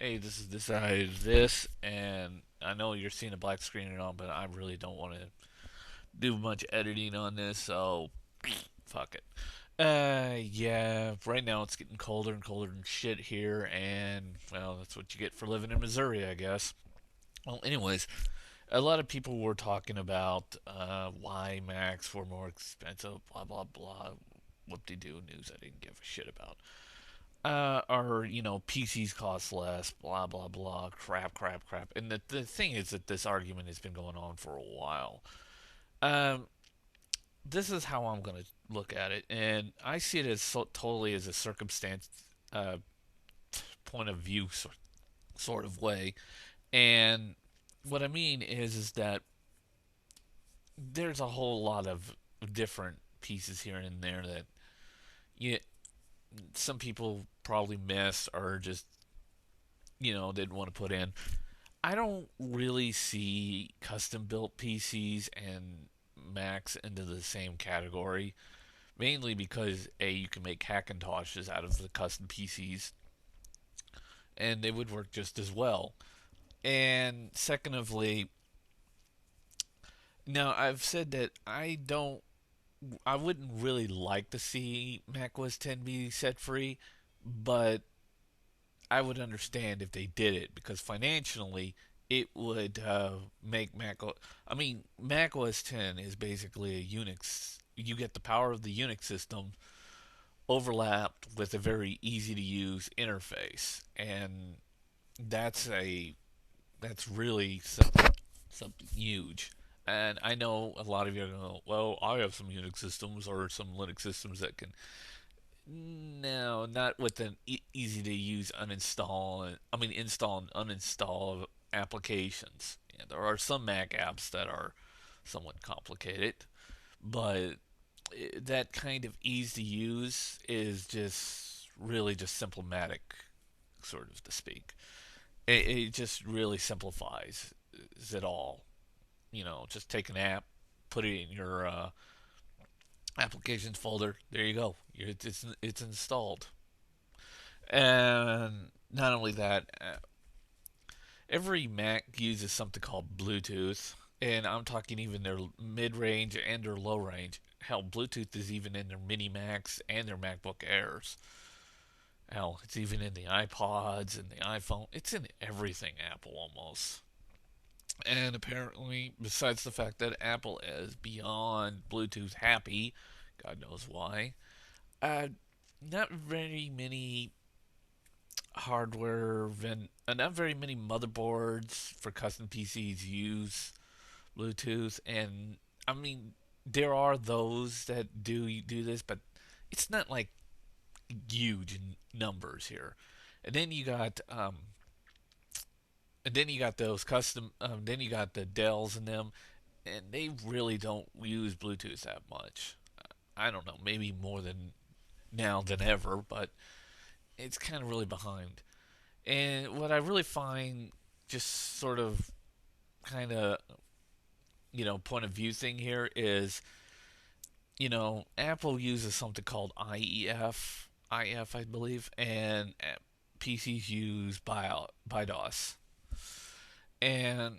Hey, this is this, and I know you're seeing a black screen and all, but I really don't want to do much editing on this, so fuck it. Yeah, right now it's getting colder and colder and shit here, and well, that's what you get for living in Missouri, I guess. Well, anyways, a lot of people were talking about why Macs were more expensive, blah blah blah. Whoop-de-doo news I didn't give a shit about. Or PCs cost less, blah blah blah, crap. And the thing is that this argument has been going on for a while. Um, this is how I'm gonna look at it, and I see it as totally as a circumstance, uh, point of view sort of way. And what I mean is that there's a whole lot of different pieces here and there that you some people probably missed or just didn't want to put in. I don't really see custom built PCs and Macs into the same category, mainly because you can make Hackintoshes out of the custom PCs, and they would work just as well. And secondly, now I've said that I wouldn't really like to see Mac OS 10 be set free, but I would understand if they did it because financially it would make I mean, Mac OS 10 is basically a Unix. You get the power of the Unix system overlapped with a very easy to use interface, and that's a that's really something huge. And I know a lot of you are going, well, I have some Unix systems or some Linux systems that can. No, not with an easy to use uninstall. I mean, install and uninstall applications. Yeah, there are some Mac apps that are somewhat complicated, but that kind of ease to use is just really just symptomatic, sort of to speak. It just really simplifies it all. Just take an app, put it in your applications folder. There you go. It's installed. And not only that, every Mac uses something called Bluetooth, and I'm talking even their mid-range and their low-range. Hell, Bluetooth is even in their Mini Macs and their MacBook Airs. Hell, it's even in the iPods and the iPhone. It's in everything Apple almost. And apparently, besides the fact that Apple is beyond Bluetooth happy, God knows why, uh, not very many not very many motherboards for custom PCs use Bluetooth, and I mean there are those that do this, but it's not like huge in numbers here. And then you got those custom. Then you got the Dells and them, and they really don't use Bluetooth that much. I don't know, maybe more than now than ever, but it's kind of really behind. And what I really find just sort of kind of, point of view thing here is, Apple uses something called IF, I believe, and PCs use BIOS. And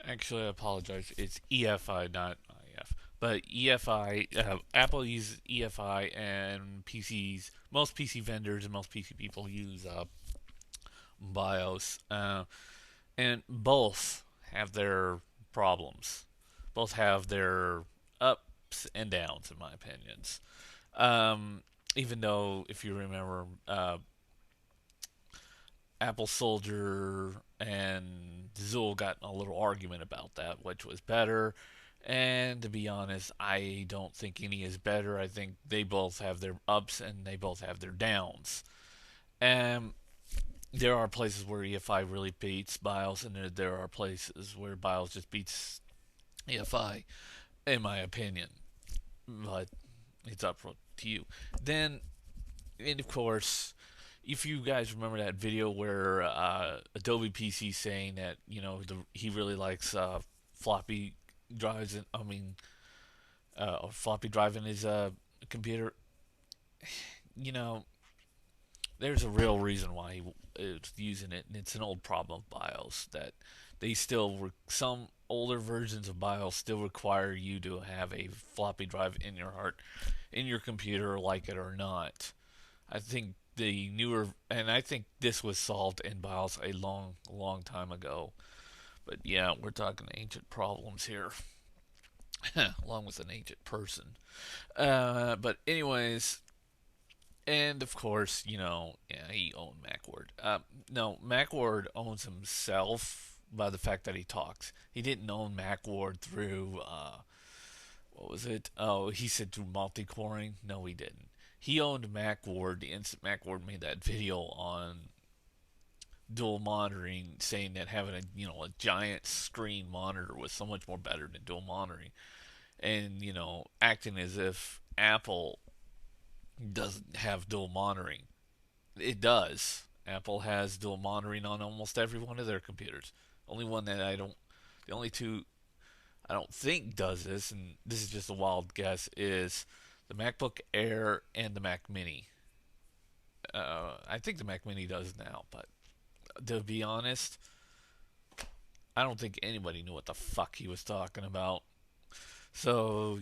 actually, I apologize, it's EFI, not IF. But EFI, Apple uses EFI, and most PC vendors and most PC people use BIOS. And both have their problems. Both have their ups and downs, in my opinions. Um, Even though, if you remember, Apple Soldier and Zool got in a little argument about that, which was better. And to be honest, I don't think any is better. I think they both have their ups and they both have their downs. And there are places where EFI really beats BIOS, and there are places where BIOS just beats EFI, in my opinion. But it's up to you. Then, and of course, if you guys remember that video where Adobe PC saying that he really likes floppy drives, and I mean, or floppy drive in his computer, you know, there's a real reason why he is using it, and it's an old problem of BIOS that they still some older versions of BIOS still require you to have a floppy drive in your heart in your computer, like it or not. I think the newer, and I think this was solved in BIOS a long time ago. But yeah, we're talking ancient problems here, along with an ancient person. But anyways, and of course, yeah, he owned MacWord. No, MacWord owns himself by the fact that he talks. He didn't own MacWord through what was it? Oh, he said through multi-coring. No, he didn't. He owned MacWord. The instant MacWord made that video on dual monitoring, saying that having a giant screen monitor was so much more better than dual monitoring, and acting as if Apple doesn't have dual monitoring. It does. Apple has dual monitoring on almost every one of their computers. Only one that I don't, the only two I don't think does this, and this is just a wild guess, is the MacBook Air and the Mac Mini. I think the Mac Mini does now, but to be honest, I don't think anybody knew what the fuck he was talking about. So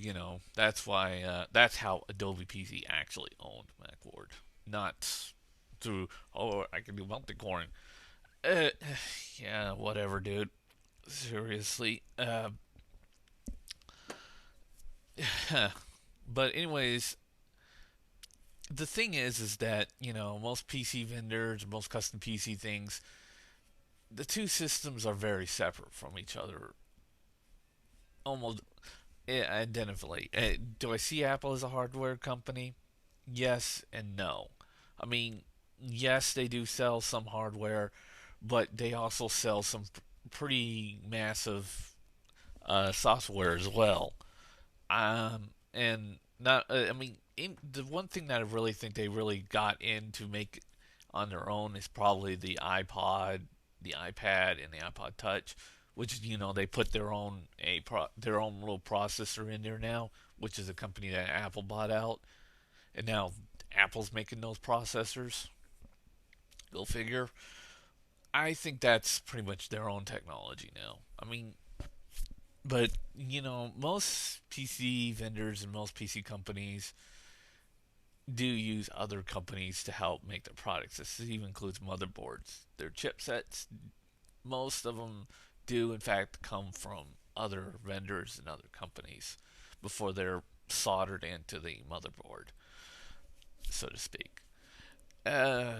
that's why that's how Adobe PC actually owned MacWord, not through I can do multi-coring. Uh, yeah, whatever, dude. Seriously. But anyways, the thing is that most PC vendors, most custom PC things, the two systems are very separate from each other, almost identically. Do I see Apple as a hardware company? Yes and no. I mean, yes, they do sell some hardware, but they also sell some pretty massive software as well. And not, I mean, the one thing that I really think they really got in to make on their own is probably the iPod, the iPad, and the iPod Touch, which they put their own little processor in there now, which is a company that Apple bought out, and now Apple's making those processors. Go figure. I think that's pretty much their own technology now. I mean, but most PC vendors and most PC companies do use other companies to help make their products. This even includes motherboards. Their chipsets, most of them do in fact come from other vendors and other companies before they're soldered into the motherboard, so to speak. Uh,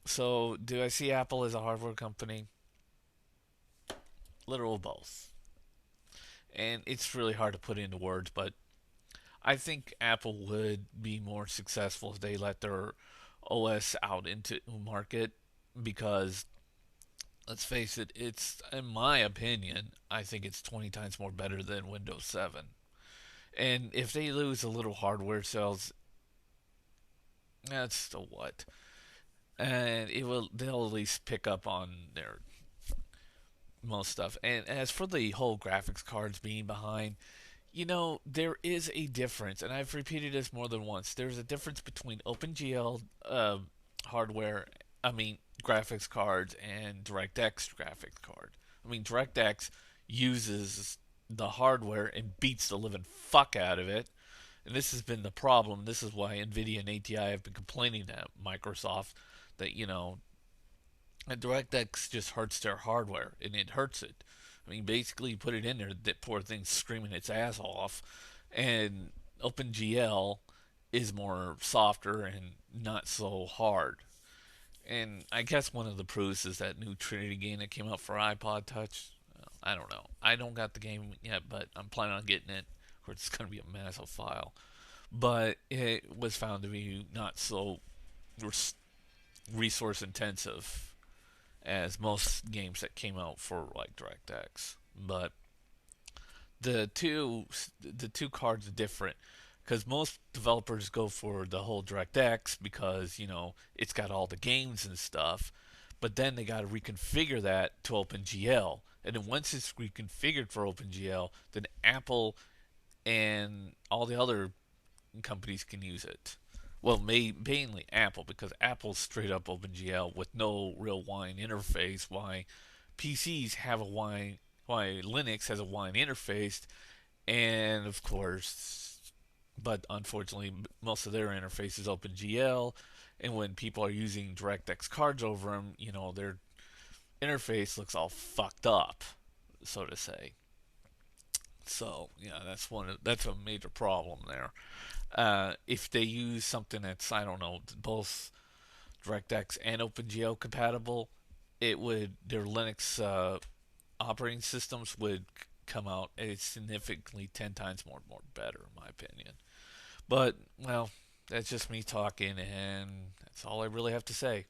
so, do I see Apple as a hardware company? Literal both. And it's really hard to put into words, but I think Apple would be more successful if they let their OS out into market because let's face it, it's in my opinion, I think it's 20 times more better than Windows 7. And if they lose a little hardware sales, that's still what. And they'll at least pick up on their most stuff. And as for the whole graphics cards being behind, there is a difference, and I've repeated this more than once. There's a difference between OpenGL hardware, I mean, graphics cards, and DirectX graphics card. I mean, DirectX uses the hardware and beats the living fuck out of it. And this has been the problem. This is why NVIDIA and ATI have been complaining to Microsoft that, DirectX just hurts their hardware, and it hurts it. I mean, basically, you put it in there, that poor thing's screaming its ass off, and OpenGL is more softer and not so hard. And I guess one of the proofs is that new Trinity game that came out for iPod Touch. I don't know. I don't got the game yet, but I'm planning on getting it. Of course, it's going to be a massive file. But it was found to be not so resource intensive as most games that came out for like DirectX. But the two cards are different because most developers go for the whole DirectX because it's got all the games and stuff, but then they got to reconfigure that to OpenGL, and then once it's reconfigured for OpenGL, then Apple and all the other companies can use it. well, mainly Apple, because Apple's straight up OpenGL with no real Wine interface. Why PCs have a Wine, why Linux has a Wine interface, and of course, but unfortunately, most of their interface is OpenGL. And when people are using DirectX cards over them, their interface looks all fucked up, so to say. So yeah, that's a major problem there. If they use something that's, I don't know, both DirectX and OpenGL compatible, it would their Linux operating systems would come out a significantly 10 times more better, in my opinion. But well, that's just me talking, and that's all I really have to say.